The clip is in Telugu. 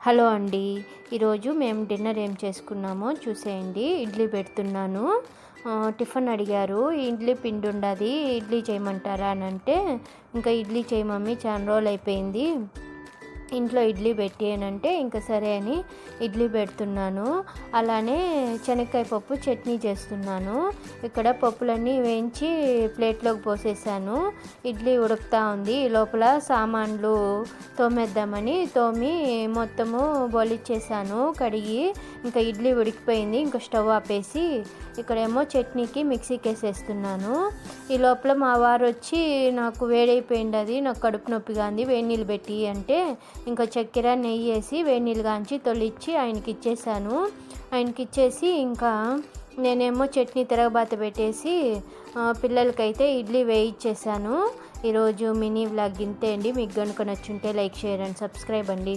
హలో అండి. ఈరోజు మేము డిన్నర్ ఏం చేసుకున్నామో చూసేయండి. ఇడ్లీ పెడుతున్నాను. టిఫిన్ అడిగారు. ఇడ్లీ పిండి ఉండది, ఇడ్లీ చేయమంటారా అని అంటే, ఇంకా ఇడ్లీ చేయి మమ్మీ, చాలా రోజులు అయిపోయింది ఇంట్లో ఇడ్లీ పెట్టి అని అంటే, ఇంకా సరే అని ఇడ్లీ పెడుతున్నాను. అలానే శనక్కాయ పప్పు చట్నీ చేస్తున్నాను. ఇక్కడ పప్పులన్నీ వేయించి ప్లేట్లోకి పోసేసాను. ఇడ్లీ ఉడుకుతూ ఉంది. ఈ లోపల సామాన్లు తోమేద్దామని తోమి మొత్తము బొలిచ్చేసాను కడిగి. ఇంకా ఇడ్లీ ఉడికిపోయింది. ఇంకా స్టవ్ ఆపేసి ఇక్కడేమో చట్నీకి మిక్సీకి వేసేస్తున్నాను. ఈ లోపల మా వారు వచ్చి, నాకు వేడైపోయింది, అది నాకు కడుపు నొప్పిగా ఉంది, వేడి నీళ్ళు పెట్టి అంటే, ఇంకా చక్కెర నెయ్యి వేసి వేడి నీళ్ళు కాంచి తొలిచ్చి ఆయనకి ఇచ్చేసాను. ఆయనకి ఇచ్చేసి ఇంకా నేనేమో చట్నీ తిరగబాత పెట్టేసి పిల్లలకైతే ఇడ్లీ వేయించేసాను. ఈరోజు మినీ వ్లాగ్ ఇంతే అండి. మీకు కనుక నచ్చుంటే లైక్, షేర్ అండ్ సబ్స్క్రైబ్ అండి.